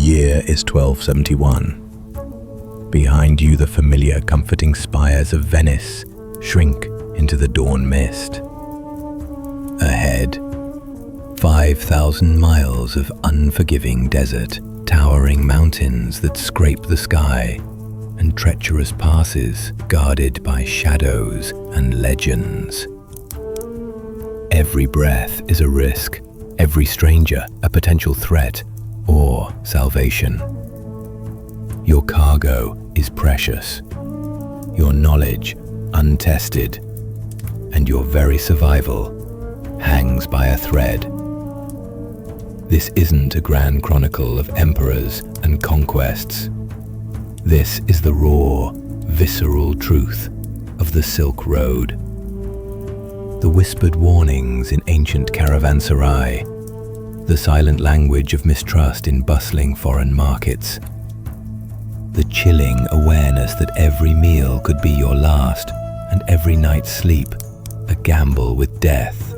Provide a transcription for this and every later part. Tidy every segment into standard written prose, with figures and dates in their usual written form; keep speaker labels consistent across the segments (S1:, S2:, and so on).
S1: year is 1271. Behind you, the familiar, comforting spires of Venice shrink into the dawn mist. Ahead, 5,000 miles of unforgiving desert, towering mountains that scrape the sky, and treacherous passes guarded by shadows and legends. Every breath is a risk, every stranger a potential threat or salvation. Your cargo is precious, your knowledge untested, and your very survival hangs by a thread. This isn't a grand chronicle of emperors and conquests. This is the raw, visceral truth of the Silk Road. The whispered warnings in ancient caravanserai, the silent language of mistrust in bustling foreign markets, the chilling awareness that every meal could be your last and every night's sleep a gamble with death.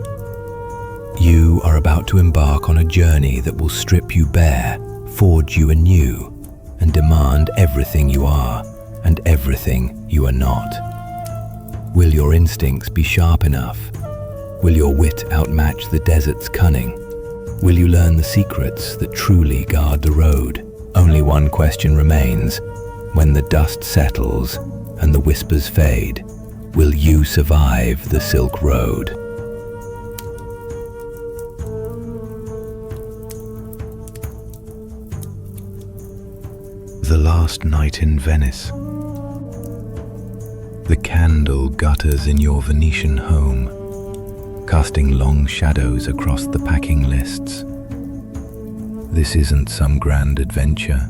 S1: You are about to embark on a journey that will strip you bare, forge you anew, and demand everything you are and everything you are not. Will your instincts be sharp enough? Will your wit outmatch the desert's cunning? Will you learn the secrets that truly guard the road? Only one question remains. When the dust settles and the whispers fade, will you survive the Silk Road? The last night in Venice. The candle gutters in your Venetian home, casting long shadows across the packing lists. This isn't some grand adventure,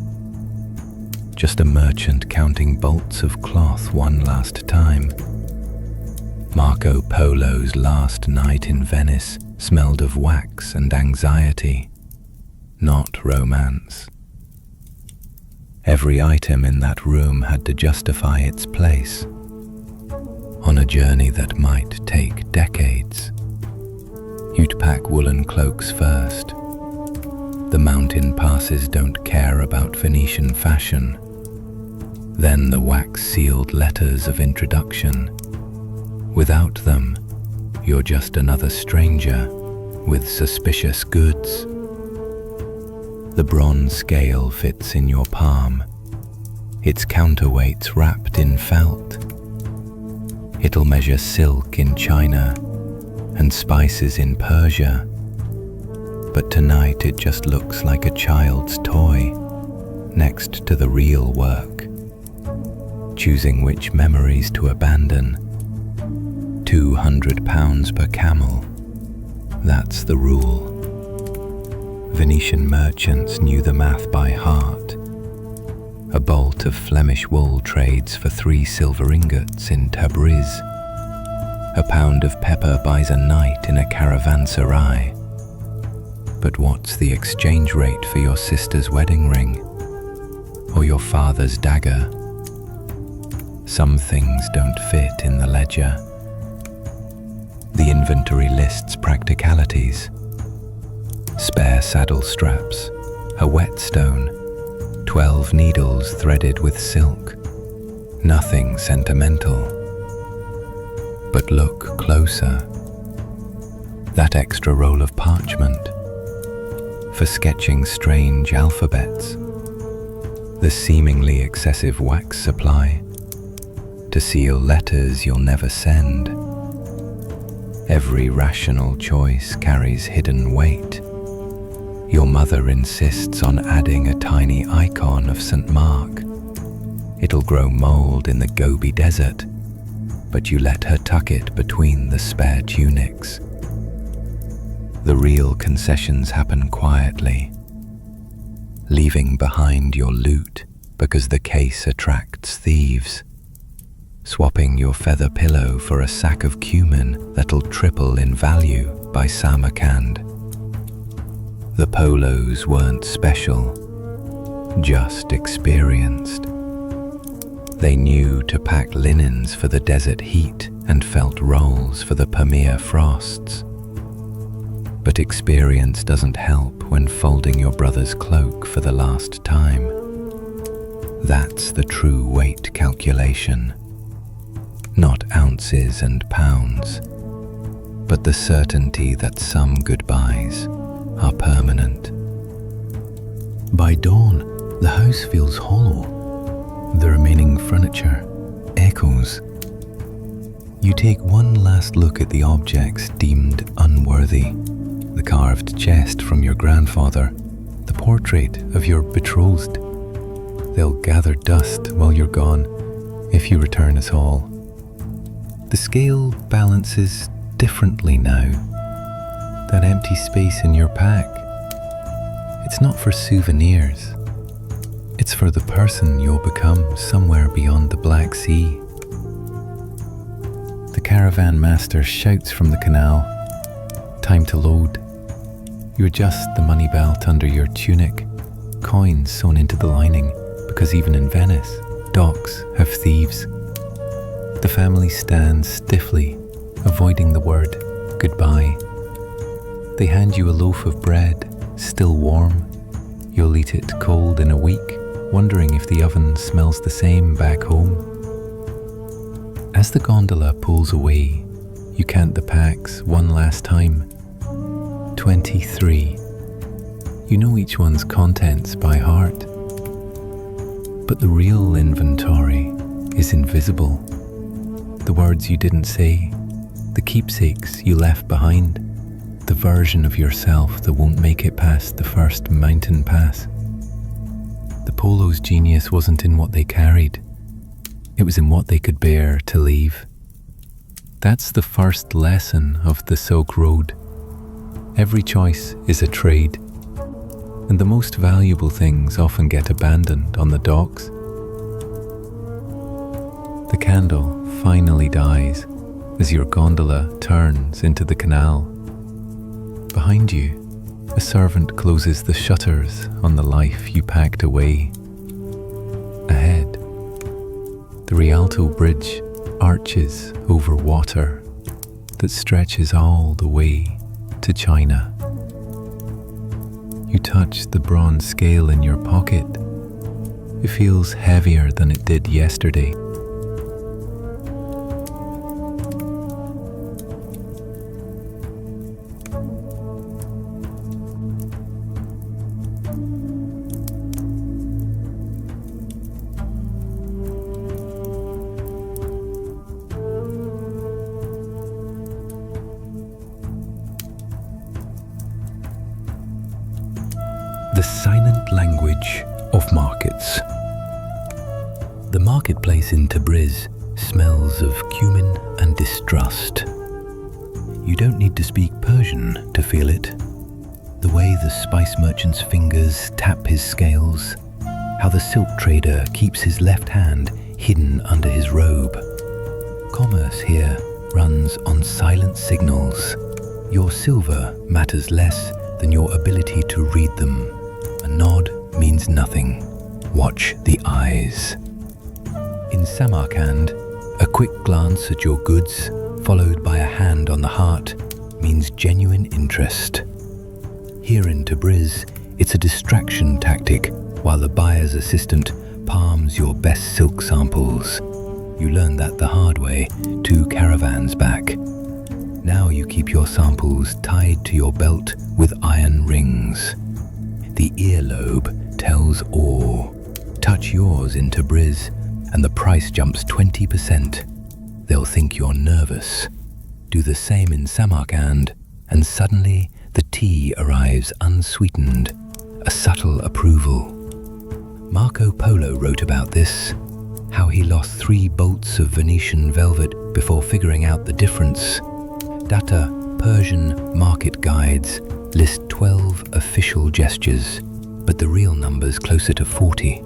S1: just a merchant counting bolts of cloth one last time. Marco Polo's last night in Venice smelled of wax and anxiety, not romance. Every item in that room had to justify its place. On a journey that might take decades, you'd pack woolen cloaks first. The mountain passes don't care about Venetian fashion. Then the wax-sealed letters of introduction. Without them, you're just another stranger with suspicious goods. The bronze scale fits in your palm, its counterweights wrapped in felt. It'll measure silk in China and spices in Persia, but tonight it just looks like a child's toy next to the real work. Choosing which memories to abandon. £200 per camel, that's the rule. Venetian merchants knew the math by heart. A bolt of Flemish wool trades for 3 silver ingots in Tabriz. A pound of pepper buys a night in a caravanserai. But what's the exchange rate for your sister's wedding ring? Or your father's dagger? Some things don't fit in the ledger. The inventory lists practicalities. Spare saddle straps, a whetstone, 12 needles threaded with silk. Nothing sentimental. But look closer. That extra roll of parchment for sketching strange alphabets. The seemingly excessive wax supply to seal letters you'll never send. Every rational choice carries hidden weight. Your mother insists on adding a tiny icon of St. Mark. It'll grow mold in the Gobi Desert, but you let her tuck it between the spare tunics. The real concessions happen quietly, leaving behind your loot because the case attracts thieves. Swapping your feather pillow for a sack of cumin that'll triple in value by Samarkand. The polos weren't special, just experienced. They knew to pack linens for the desert heat and felt rolls for the Pamir frosts. But experience doesn't help when folding your brother's cloak for the last time. That's the true weight calculation. Not ounces and pounds, but the certainty that some goodbyes are permanent. By dawn, the house feels hollow. The remaining furniture echoes. You take one last look at the objects deemed unworthy. The carved chest from your grandfather, the portrait of your betrothed. They'll gather dust while you're gone, if you return at all. The scale balances differently now. That empty space in your pack, it's not for souvenirs. It's for the person you'll become somewhere beyond the Black Sea. The caravan master shouts from the canal, "Time to load." You adjust the money belt under your tunic, coins sewn into the lining, because even in Venice, docks have thieves. The family stands stiffly, avoiding the word goodbye. They hand you a loaf of bread, still warm. You'll eat it cold in a week, wondering if the oven smells the same back home. As the gondola pulls away, you count the packs one last time. 23. You know each one's contents by heart. But the real inventory is invisible. The words you didn't say, the keepsakes you left behind, the version of yourself that won't make it past the first mountain pass. The Polo's genius wasn't in what they carried. It was in what they could bear to leave. That's the first lesson of the Silk Road. Every choice is a trade, and the most valuable things often get abandoned on the docks. The candle finally dies as your gondola turns into the canal. Behind you, a servant closes the shutters on the life you packed away. Ahead, the Rialto Bridge arches over water that stretches all the way to China. You touch the bronze scale in your pocket. It feels heavier than it did yesterday. The silent language of markets. The marketplace in Tabriz smells of cumin and distrust. You don't need to speak Persian to feel it. The way the spice merchant's fingers tap his scales, how the silk trader keeps his left hand hidden under his robe. Commerce here runs on silent signals. Your silver matters less than your ability to read them. A nod means nothing. Watch the eyes. In Samarkand, a quick glance at your goods, followed by a hand on the heart, means genuine interest. Here in Tabriz, it's a distraction tactic, while the buyer's assistant palms your best silk samples. You learned that the hard way, 2 caravans back. Now you keep your samples tied to your belt with iron rings. The earlobe tells all. Touch yours in Tabriz, and the price jumps 20%. They'll think you're nervous. Do the same in Samarkand, and suddenly the tea arrives unsweetened, a subtle approval. Marco Polo wrote about this, how he lost 3 bolts of Venetian velvet before figuring out the difference. Data Persian market guides list 12 official gestures, but the real number's closer to 40.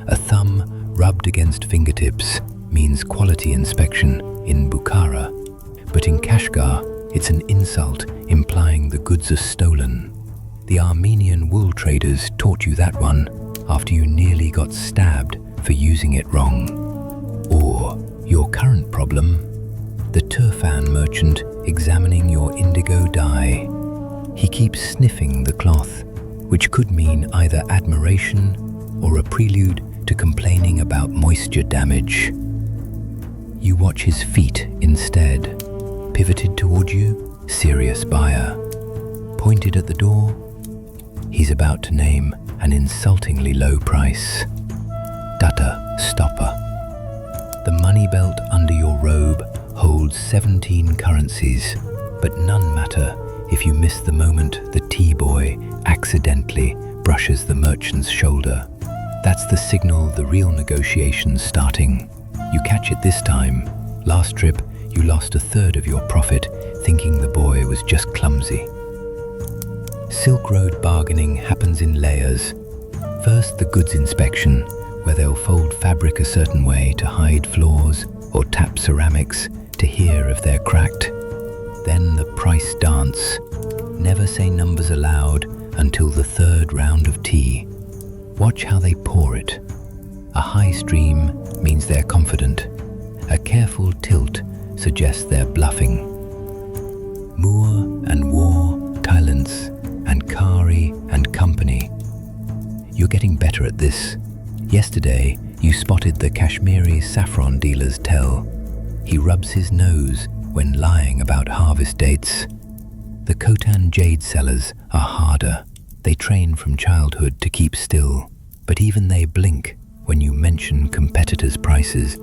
S1: A thumb rubbed against fingertips means quality inspection in Bukhara, but in Kashgar it's an insult implying the goods are stolen. The Armenian wool traders taught you that one after you nearly got stabbed for using it wrong. Or your current problem, the Turfan merchant examining your indigo dye. He keeps sniffing the cloth, which could mean either admiration or a prelude to complaining about moisture damage. You watch his feet instead, pivoted toward you, serious buyer. Pointed at the door, he's about to name an insultingly low price. Dutter stopper. The money belt under your robe holds 17 currencies, but none matter if you miss the moment the tea boy accidentally brushes the merchant's shoulder. That's the signal the real negotiation's starting. You catch it this time. Last trip, you lost a third of your profit, thinking the boy was just clumsy. Silk Road bargaining happens in layers. First, the goods inspection, where they'll fold fabric a certain way to hide flaws or tap ceramics to hear if they're cracked. Then the price dance. Never say numbers aloud until the third round of tea. Watch how they pour it. A high stream means they're confident. A careful tilt suggests they're bluffing. Moor and War, Tylance, and Kari and Company. You're getting better at this. Yesterday, you spotted the Kashmiri saffron dealer's tell. He rubs his nose when lying about harvest dates. The Khotan jade sellers are harder. They train from childhood to keep still, but even they blink when you mention competitors' prices.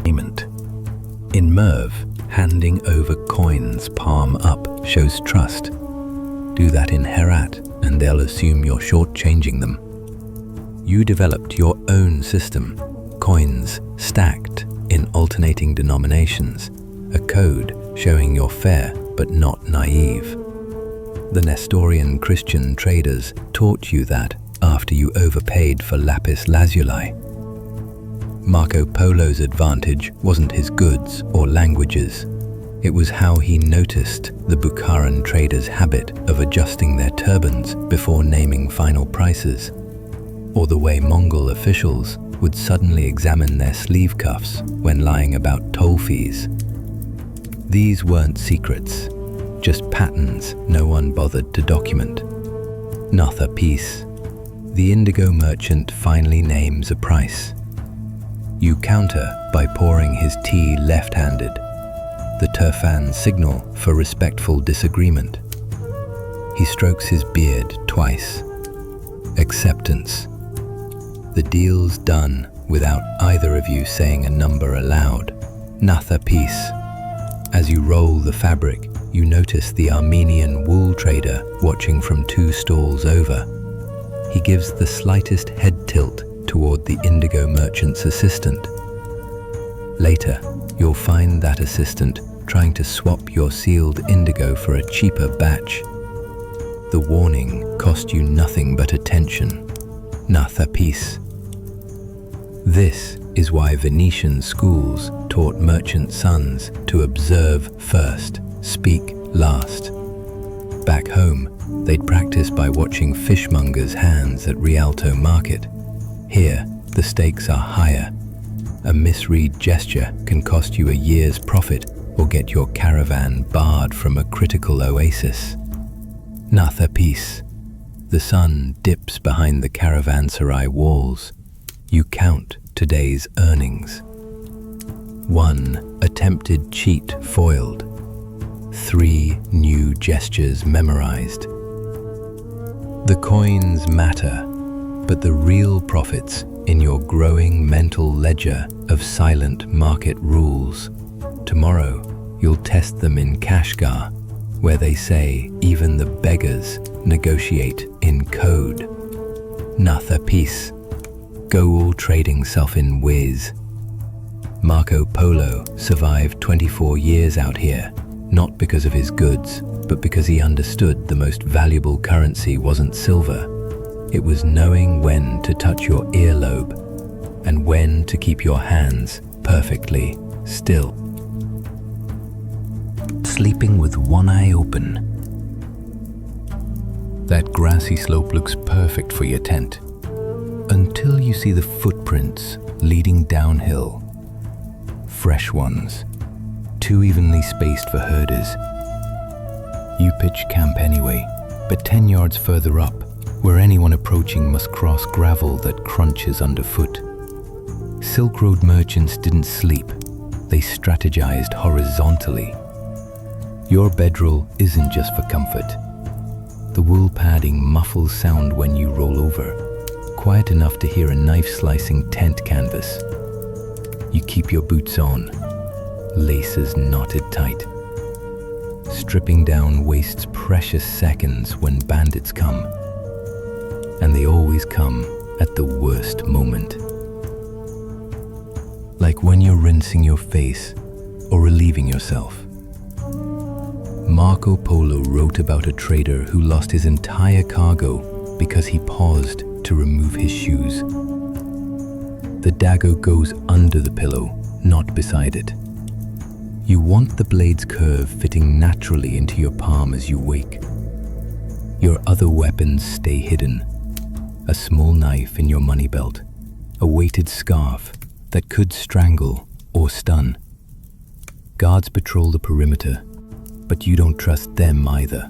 S1: Payment. In Merv, handing over coins palm up shows trust. Do that in Herat and they'll assume you're shortchanging them. You developed your own system, coins stacked in alternating denominations, a code showing you're fair but not naive. The Nestorian Christian traders taught you that after you overpaid for lapis lazuli. Marco Polo's advantage wasn't his goods or languages. It was how he noticed the Bukharan traders' habit of adjusting their turbans before naming final prices, or the way Mongol officials would suddenly examine their sleeve cuffs when lying about toll fees. These weren't secrets, just patterns no one bothered to document. Not a piece. The indigo merchant finally names a price. You counter by pouring his tea left-handed, the Turfan's signal for respectful disagreement. He strokes his beard twice. Acceptance. The deal's done without either of you saying a number aloud. Not a piece. As you roll the fabric, you notice the Armenian wool trader watching from 2 stalls over. He gives the slightest head tilt toward the indigo merchant's assistant. Later, you'll find that assistant trying to swap your sealed indigo for a cheaper batch. The warning cost you nothing but attention. Not a piece. This is why Venetian schools taught merchant sons to observe first, speak last. Back home, they'd practice by watching fishmongers' hands at Rialto Market. Here, the stakes are higher. A misread gesture can cost you a year's profit or get your caravan barred from a critical oasis. Not a piece. The sun dips behind the caravanserai walls. You count today's earnings. 1 attempted cheat foiled. 3 new gestures memorized. The coins matter, but the real profits in your growing mental ledger of silent market rules. Tomorrow, you'll test them in Kashgar, where they say even the beggars negotiate in code. Not a piece. Go all trading self in whiz. Marco Polo survived 24 years out here, not because of his goods, but because he understood the most valuable currency wasn't silver. It was knowing when to touch your earlobe and when to keep your hands perfectly still. Sleeping with one eye open. That grassy slope looks perfect for your tent, until you see the footprints leading downhill. Fresh ones, too evenly spaced for herders. You pitch camp anyway, but 10 yards further up, where anyone approaching must cross gravel that crunches underfoot. Silk Road merchants didn't sleep, they strategized horizontally. Your bedroll isn't just for comfort. The wool padding muffles sound when you roll over, quiet enough to hear a knife-slicing tent canvas. You keep your boots on, laces knotted tight. Stripping down wastes precious seconds when bandits come. And they always come at the worst moment. Like when you're rinsing your face or relieving yourself. Marco Polo wrote about a trader who lost his entire cargo because he paused to remove his shoes. The dagger goes under the pillow, not beside it. You want the blade's curve fitting naturally into your palm as you wake. Your other weapons stay hidden. A small knife in your money belt, a weighted scarf that could strangle or stun. Guards patrol the perimeter, but you don't trust them either.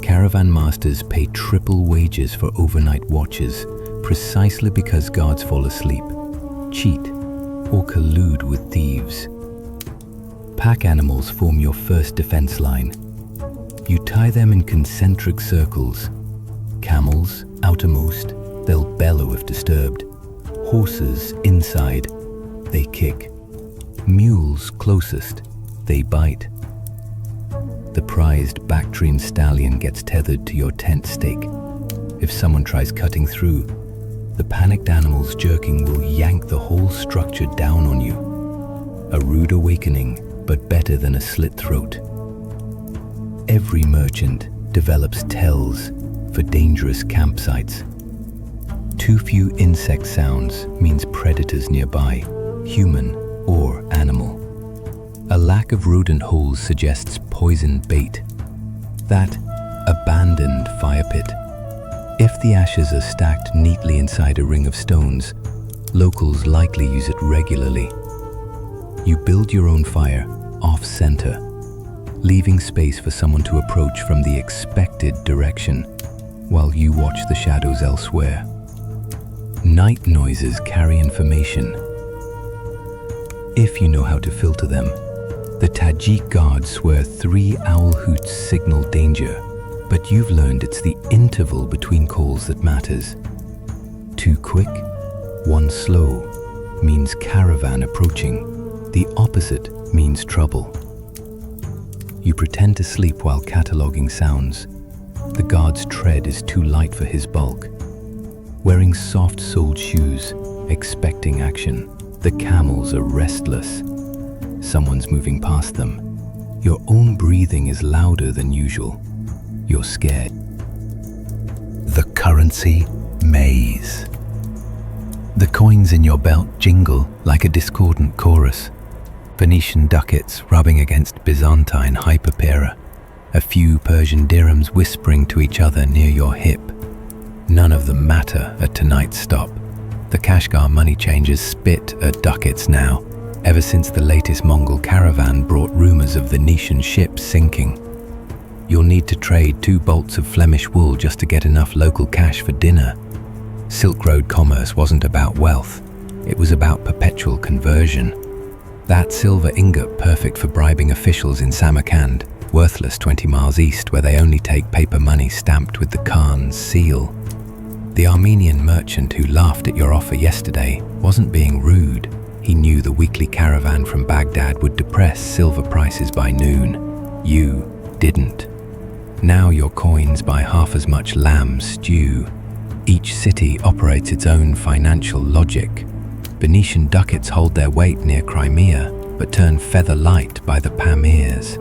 S1: Caravan masters pay triple wages for overnight watches precisely because guards fall asleep, cheat, or collude with thieves. Pack animals form your first defense line. You tie them in concentric circles. Camels, outermost, they'll bellow if disturbed. Horses, inside, they kick. Mules, closest, they bite. The prized Bactrian stallion gets tethered to your tent stake. If someone tries cutting through, the panicked animal's jerking will yank the whole structure down on you. A rude awakening, but better than a slit throat. Every merchant develops tells for dangerous campsites. Too few insect sounds means predators nearby, human or animal. A lack of rodent holes suggests poisoned bait. That abandoned fire pit. If the ashes are stacked neatly inside a ring of stones, locals likely use it regularly. You build your own fire off-center, leaving space for someone to approach from the expected direction while you watch the shadows elsewhere. Night noises carry information. If you know how to filter them, the Tajik guards swear 3 owl hoots signal danger, but you've learned it's the interval between calls that matters. 2 quick, 1 slow means caravan approaching. The opposite means trouble. You pretend to sleep while cataloging sounds. The guard's tread is too light for his bulk. Wearing soft-soled shoes, expecting action. The camels are restless. Someone's moving past them. Your own breathing is louder than usual. You're scared. The currency maze. The coins in your belt jingle like a discordant chorus. Venetian ducats rubbing against Byzantine hyperpera. A few Persian dirhams whispering to each other near your hip. None of them matter at tonight's stop. The Kashgar money changers spit at ducats now, ever since the latest Mongol caravan brought rumors of Venetian ships sinking. You'll need to trade 2 bolts of Flemish wool just to get enough local cash for dinner. Silk Road commerce wasn't about wealth, it was about perpetual conversion. That silver ingot perfect for bribing officials in Samarkand, worthless 20 miles east where they only take paper money stamped with the Khan's seal. The Armenian merchant who laughed at your offer yesterday wasn't being rude. He knew the weekly caravan from Baghdad would depress silver prices by noon. You didn't. Now your coins buy half as much lamb stew. Each city operates its own financial logic. Venetian ducats hold their weight near Crimea, but turn feather light by the Pamirs.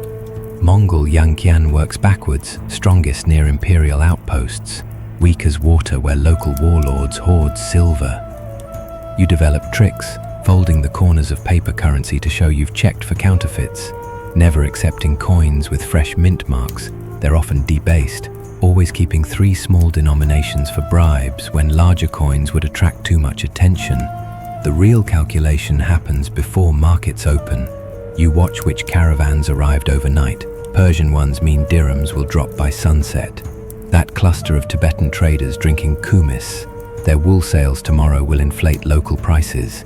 S1: Mongol Yanqian works backwards, strongest near imperial outposts, weak as water where local warlords hoard silver. You develop tricks, folding the corners of paper currency to show you've checked for counterfeits, never accepting coins with fresh mint marks. They're often debased, always keeping 3 small denominations for bribes when larger coins would attract too much attention. The real calculation happens before markets open. You watch which caravans arrived overnight, Persian ones mean dirhams will drop by sunset. That cluster of Tibetan traders drinking kumis, their wool sales tomorrow will inflate local prices.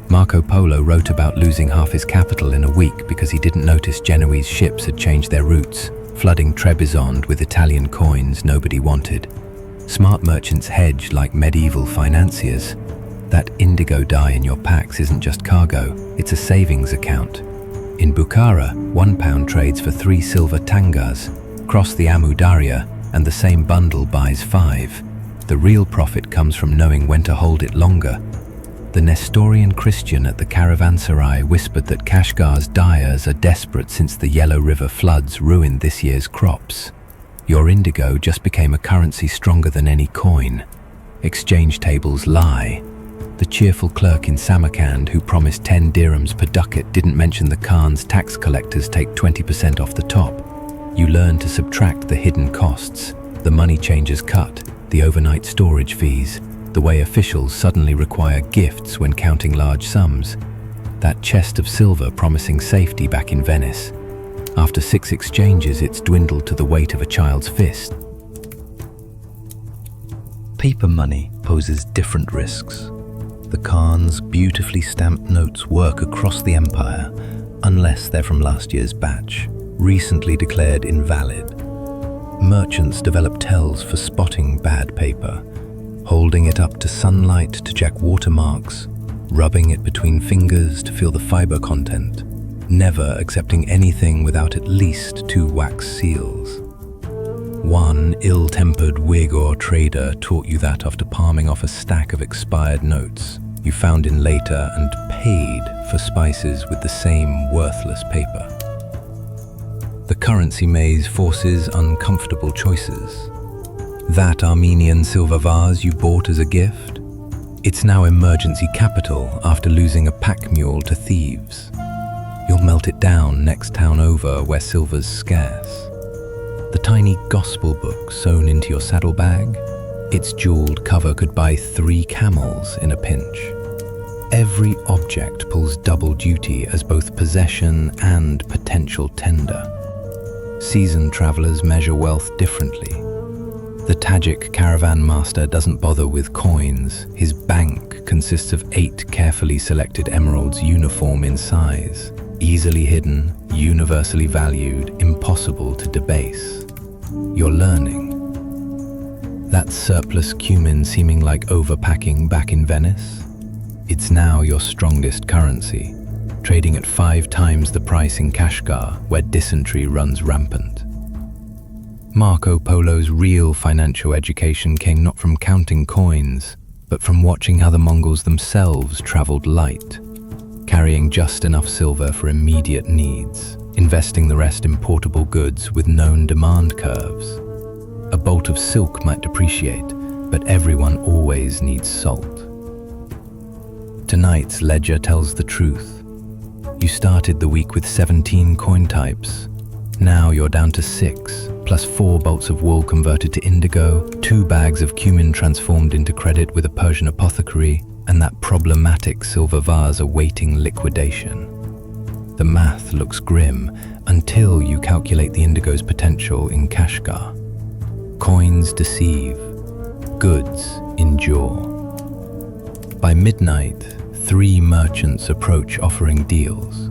S1: Marco Polo wrote about losing half his capital in a week because he didn't notice Genoese ships had changed their routes, flooding Trebizond with Italian coins nobody wanted. Smart merchants hedge like medieval financiers. That indigo dye in your packs isn't just cargo, it's a savings account. In Bukhara, £1 trades for 3 silver tangas. Cross the Amu Darya and the same bundle buys 5. The real profit comes from knowing when to hold it longer. The Nestorian Christian at the caravanserai whispered that Kashgar's dyers are desperate since the Yellow River floods ruined this year's crops. Your indigo just became a currency stronger than any coin. Exchange tables lie. The cheerful clerk in Samarkand who promised 10 dirhams per ducat didn't mention the Khan's tax collectors take 20% off the top. You learn to subtract the hidden costs, the money changers cut, the overnight storage fees, the way officials suddenly require gifts when counting large sums. That chest of silver promising safety back in Venice. After 6 exchanges, it's dwindled to the weight of a child's fist.
S2: Paper money poses different risks. The Khan's beautifully stamped notes work across the empire, unless they're from last year's batch, recently declared invalid. Merchants develop tells for spotting bad paper, holding it up to sunlight to check watermarks, rubbing it between fingers to feel the fiber content, never accepting anything without at least 2 wax seals. One ill-tempered Uyghur trader taught you that after palming off a stack of expired notes you found in later and paid for spices with the same worthless paper. The currency maze forces uncomfortable choices. That Armenian silver vase you bought as a gift? It's now emergency capital after losing a pack mule to thieves. You'll melt it down next town over where silver's scarce. The tiny gospel book sewn into your saddlebag? Its jeweled cover could buy 3 camels in a pinch. Every object pulls double duty as both possession and potential tender. Seasoned travelers measure wealth differently. The Tajik caravan master doesn't bother with coins. His bank consists of 8 carefully selected emeralds uniform in size, easily hidden, universally valued, impossible to debase. You're learning. That surplus cumin seeming like overpacking back in Venice? It's now your strongest currency, trading at 5 times the price in Kashgar, where dysentery runs rampant. Marco Polo's real financial education came not from counting coins, but from watching how the Mongols themselves traveled light, carrying just enough silver for immediate needs, investing the rest in portable goods with known demand curves. A bolt of silk might depreciate, but everyone always needs salt. Tonight's ledger tells the truth. You started the week with 17 coin types. Now you're down to 6, plus 4 bolts of wool converted to indigo, 2 bags of cumin transformed into credit with a Persian apothecary, and that problematic silver vase awaiting liquidation. The math looks grim until you calculate the indigo's potential in Kashgar. Coins deceive, goods endure. By midnight, 3 merchants approach offering deals.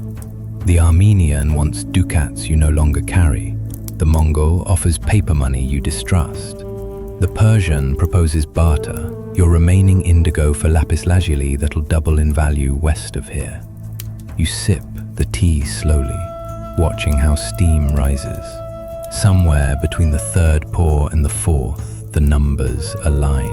S2: The Armenian wants ducats you no longer carry. The Mongol offers paper money you distrust. The Persian proposes barter, your remaining indigo for lapis lazuli that'll double in value west of here. You sip the tea slowly, watching how steam rises. Somewhere between the 3rd pour and the 4th, the numbers align.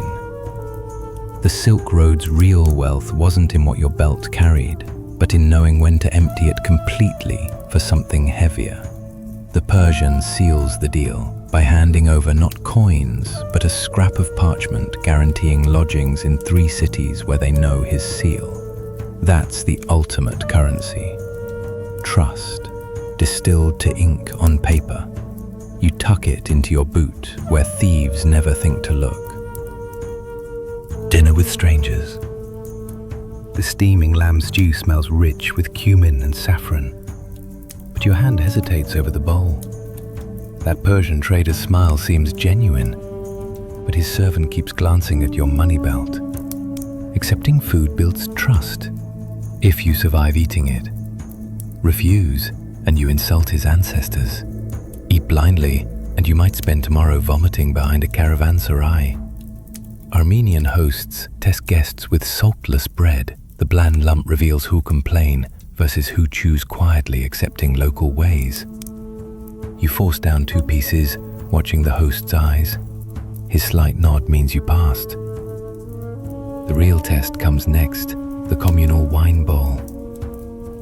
S2: The Silk Road's real wealth wasn't in what your belt carried, but in knowing when to empty it completely for something heavier. The Persian seals the deal by handing over not coins, but a scrap of parchment guaranteeing lodgings in 3 cities where they know his seal. That's the ultimate currency. Trust, distilled to ink on paper. You tuck it into your boot where thieves never think to look. Dinner with strangers. The steaming lamb stew smells rich with cumin and saffron, but your hand hesitates over the bowl.
S1: That Persian trader's smile seems genuine, but his servant keeps glancing at your money belt. Accepting food builds trust, if you survive eating it. Refuse, and you insult his ancestors. Eat blindly, and you might spend tomorrow vomiting behind a caravanserai. Armenian hosts test guests with saltless bread. The bland lump reveals who complain versus who choose quietly accepting local ways. You force down 2 pieces, watching the host's eyes. His slight nod means you passed. The real test comes next, the communal wine bowl.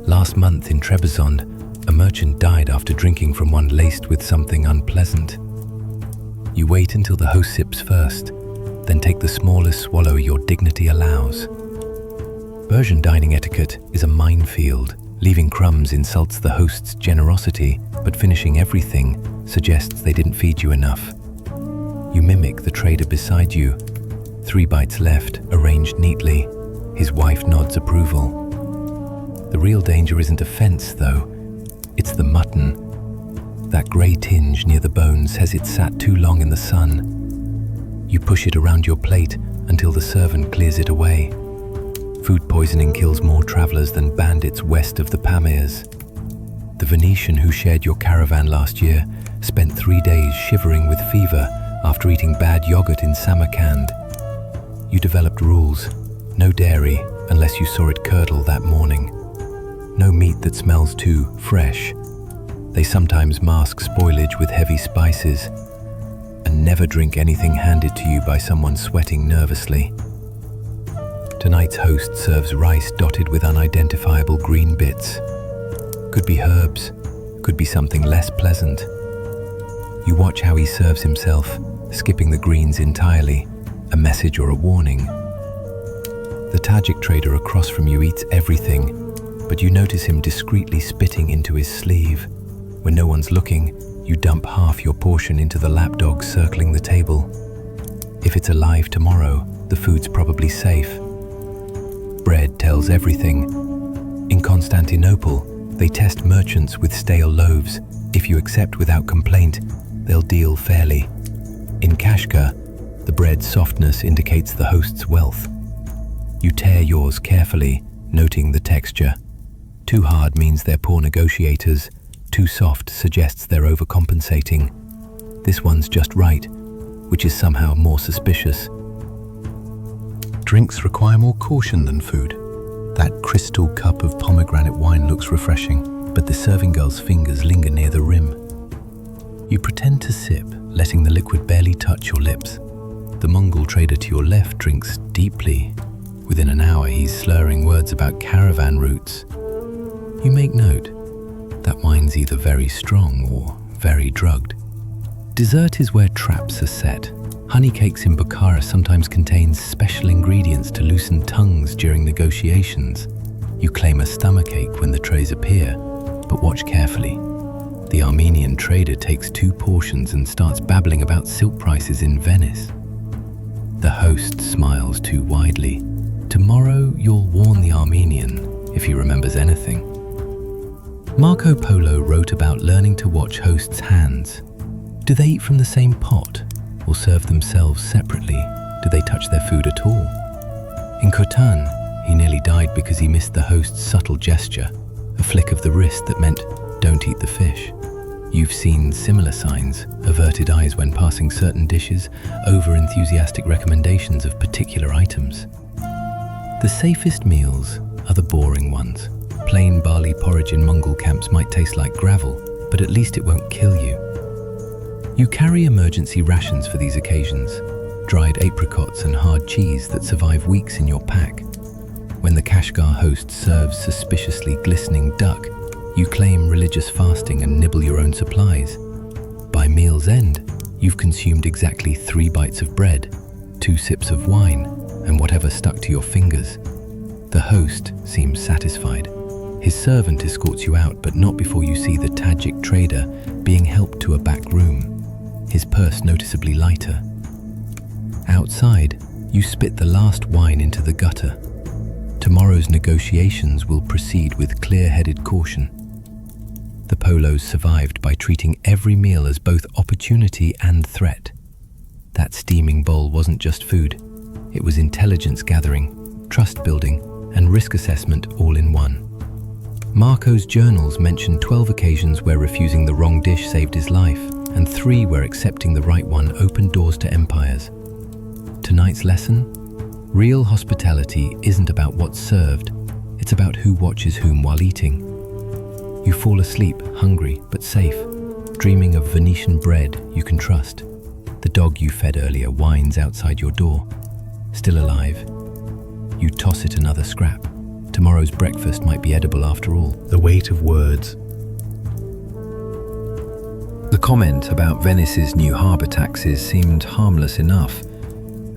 S1: Last month in Trebizond, a merchant died after drinking from one laced with something unpleasant. You wait until the host sips first, then take the smallest swallow your dignity allows. Persian dining etiquette is a minefield. Leaving crumbs insults the host's generosity, but finishing everything suggests they didn't feed you enough. You mimic the trader beside you. 3 bites left, arranged neatly. His wife nods approval. The real danger isn't offense, though. It's the mutton. That grey tinge near the bone says it sat too long in the sun. You push it around your plate until the servant clears it away. Food poisoning kills more travelers than bandits west of the Pamirs. The Venetian who shared your caravan last year spent 3 days shivering with fever after eating bad yogurt in Samarkand. You developed rules. No dairy unless you saw it curdle that morning. No meat that smells too fresh. They sometimes mask spoilage with heavy spices. And never drink anything handed to you by someone sweating nervously. Tonight's host serves rice dotted with unidentifiable green bits. Could be herbs, could be something less pleasant. You watch how he serves himself, skipping the greens entirely, a message or a warning. The Tajik trader across from you eats everything, but you notice him discreetly spitting into his sleeve. When no one's looking, you dump half your portion into the lapdog circling the table. If it's alive tomorrow, the food's probably safe. Bread tells everything. In Constantinople, they test merchants with stale loaves. If you accept without complaint, they'll deal fairly. In Kashgar, the bread's softness indicates the host's wealth. You tear yours carefully, noting the texture. Too hard means they're poor negotiators. Too soft suggests they're overcompensating. This one's just right, which is somehow more suspicious. Drinks require more caution than food. That crystal cup of pomegranate wine looks refreshing, but the serving girl's fingers linger near the rim. You pretend to sip, letting the liquid barely touch your lips. The Mongol trader to your left drinks deeply. Within an hour, he's slurring words about caravan routes. You make note. That wine's either very strong or very drugged. Dessert is where traps are set. Honey cakes in Bukhara sometimes contains special ingredients to loosen tongues during negotiations. You claim a stomachache when the trays appear, but watch carefully. The Armenian trader takes 2 portions and starts babbling about silk prices in Venice. The host smiles too widely. Tomorrow you'll warn the Armenian, if he remembers anything. Marco Polo wrote about learning to watch hosts' hands. Do they eat from the same pot or serve themselves separately? Do they touch their food at all? In Khotan, he nearly died because he missed the host's subtle gesture, a flick of the wrist that meant, don't eat the fish. You've seen similar signs, averted eyes when passing certain dishes, over-enthusiastic recommendations of particular items. The safest meals are the boring ones. Plain barley porridge in Mongol camps might taste like gravel, but at least it won't kill you. You carry emergency rations for these occasions, dried apricots and hard cheese that survive weeks in your pack. When the Kashgar host serves suspiciously glistening duck, you claim religious fasting and nibble your own supplies. By meal's end, you've consumed exactly 3 bites of bread, 2 sips of wine, and whatever stuck to your fingers. The host seems satisfied. His servant escorts you out, but not before you see the Tajik trader being helped to a back room, his purse noticeably lighter. Outside, you spit the last wine into the gutter. Tomorrow's negotiations will proceed with clear-headed caution. The Polos survived by treating every meal as both opportunity and threat. That steaming bowl wasn't just food. It was intelligence gathering, trust building, and risk assessment all in one. Marco's journals mention 12 occasions where refusing the wrong dish saved his life, and 3 where accepting the right one opened doors to empires. Tonight's lesson? Real hospitality isn't about what's served, it's about who watches whom while eating. You fall asleep, hungry but safe, dreaming of Venetian bread you can trust. The dog you fed earlier whines outside your door, still alive. You toss it another scrap. Tomorrow's breakfast might be edible after all.
S2: The weight of words.
S1: The comment about Venice's new harbour taxes seemed harmless enough,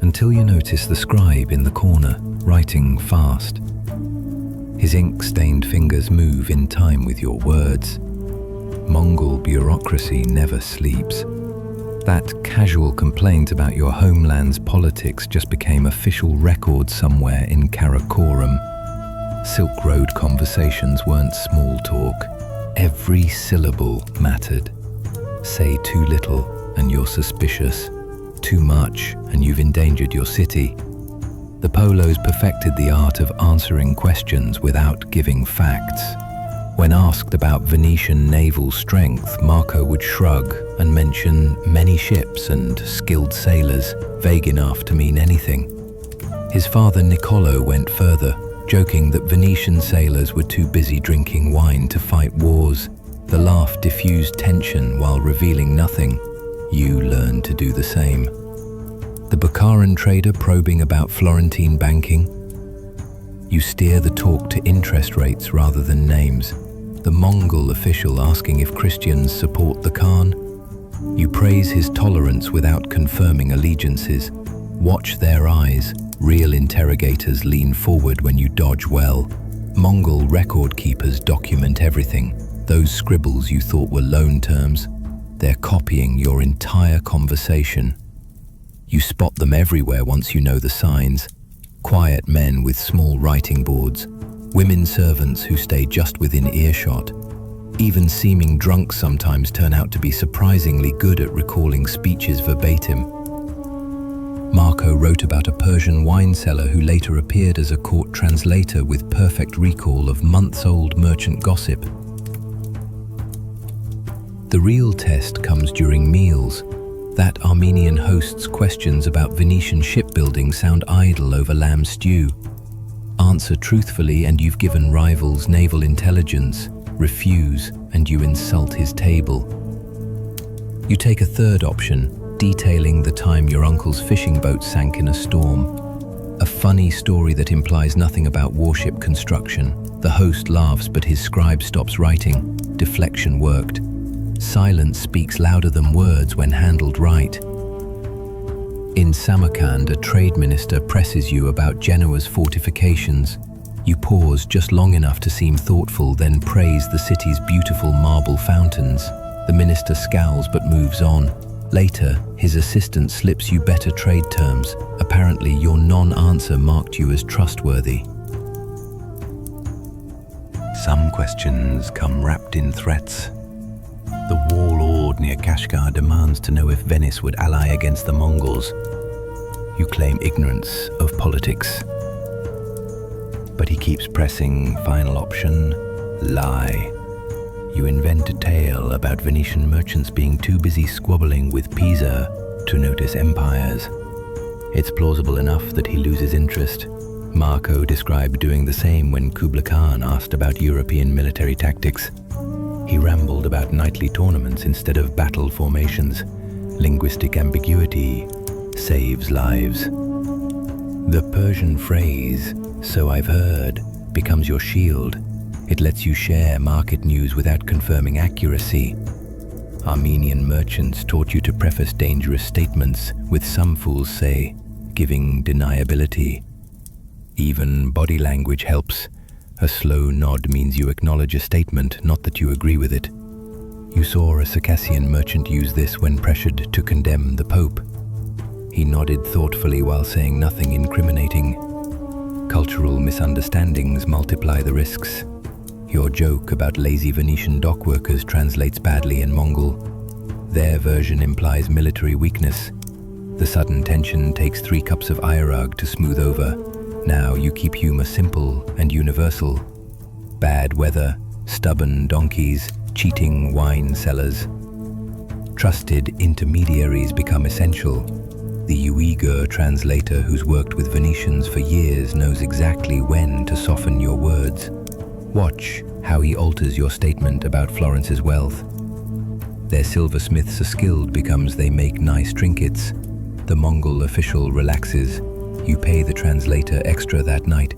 S1: until you notice the scribe in the corner, writing fast. His ink-stained fingers move in time with your words. Mongol bureaucracy never sleeps. That casual complaint about your homeland's politics just became official record somewhere in Karakoram. Silk Road conversations weren't small talk. Every syllable mattered. Say too little and you're suspicious. Too much and you've endangered your city. The Polos perfected the art of answering questions without giving facts. When asked about Venetian naval strength, Marco would shrug and mention many ships and skilled sailors, vague enough to mean anything. His father Niccolo went further, joking that Venetian sailors were too busy drinking wine to fight wars. The laugh diffused tension while revealing nothing. You learned to do the same. The Bukharan trader probing about Florentine banking. You steer the talk to interest rates rather than names. The Mongol official asking if Christians support the Khan. You praise his tolerance without confirming allegiances. Watch their eyes. Real interrogators lean forward when you dodge well. Mongol record keepers document everything. Those scribbles you thought were loan terms, they're copying your entire conversation. You spot them everywhere once you know the signs. Quiet men with small writing boards, women servants who stay just within earshot. Even seeming drunks sometimes turn out to be surprisingly good at recalling speeches verbatim. Marco wrote about a Persian wine seller who later appeared as a court translator with perfect recall of months-old merchant gossip. The real test comes during meals. That Armenian host's questions about Venetian shipbuilding sound idle over lamb stew. Answer truthfully and you've given rivals naval intelligence. Refuse and you insult his table. You take a third option, detailing the time your uncle's fishing boat sank in a storm. A funny story that implies nothing about warship construction. The host laughs but his scribe stops writing. Deflection worked. Silence speaks louder than words when handled right. In Samarkand, a trade minister presses you about Genoa's fortifications. You pause just long enough to seem thoughtful, then praise the city's beautiful marble fountains. The minister scowls but moves on. Later, his assistant slips you better trade terms. Apparently, your non-answer marked you as trustworthy.
S2: Some questions come wrapped in threats. The warlord near Kashgar demands to know if Venice would ally against the Mongols. You claim ignorance of politics. But he keeps pressing final option, lie. You invent a tale about Venetian merchants being too busy squabbling with Pisa to notice empires. It's plausible enough that he loses interest. Marco described doing the same when Kublai Khan asked about European military tactics. He rambled about nightly tournaments instead of battle formations. Linguistic ambiguity saves lives. The Persian phrase, "so I've heard," becomes your shield. It lets you share market news without confirming accuracy. Armenian merchants taught you to preface dangerous statements with, some fools say, giving deniability. Even body language helps. A slow nod means you acknowledge a statement, not that you agree with it. You saw a Circassian merchant use this when pressured to condemn the Pope. He nodded thoughtfully while saying nothing incriminating. Cultural misunderstandings multiply the risks.
S1: Your joke about lazy Venetian dockworkers translates badly in Mongol. Their version implies military weakness. The sudden tension takes 3 cups of ayrag to smooth over. Now you keep humor simple and universal. Bad weather, stubborn donkeys, cheating wine sellers. Trusted intermediaries become essential. The Uyghur translator who's worked with Venetians for years knows exactly when to soften your words. Watch how he alters your statement about Florence's wealth. Their silversmiths are skilled becomes they make nice trinkets. The Mongol official relaxes. You pay the translator extra that night.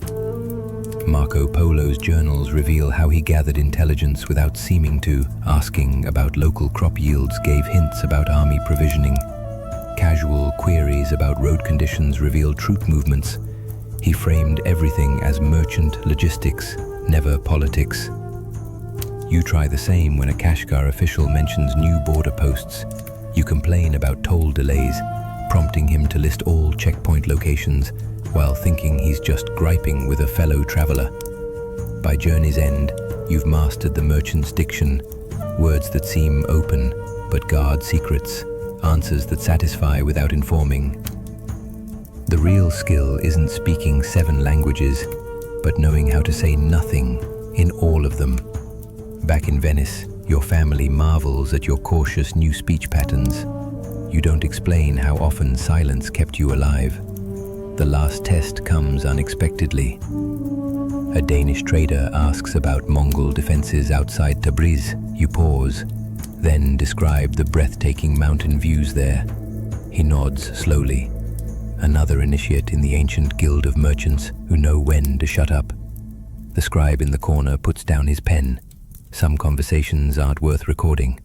S1: Marco Polo's journals reveal how he gathered intelligence without seeming to. Asking about local crop yields gave hints about army provisioning. Casual queries about road conditions revealed troop movements. He framed everything as merchant logistics, never politics. You try the same when a Kashgar official mentions new border posts. You complain about toll delays, prompting him to list all checkpoint locations while thinking he's just griping with a fellow traveler. By journey's end, you've mastered the merchant's diction, words that seem open but guard secrets, answers that satisfy without informing. The real skill isn't speaking 7 languages, but knowing how to say nothing in all of them. Back in Venice, your family marvels at your cautious new speech patterns. You don't explain how often silence kept you alive. The last test comes unexpectedly. A Danish trader asks about Mongol defenses outside Tabriz. You pause, then describe the breathtaking mountain views there. He nods slowly. Another initiate in the ancient guild of merchants who know when to shut up. The scribe in the corner puts down his pen. Some conversations aren't worth recording.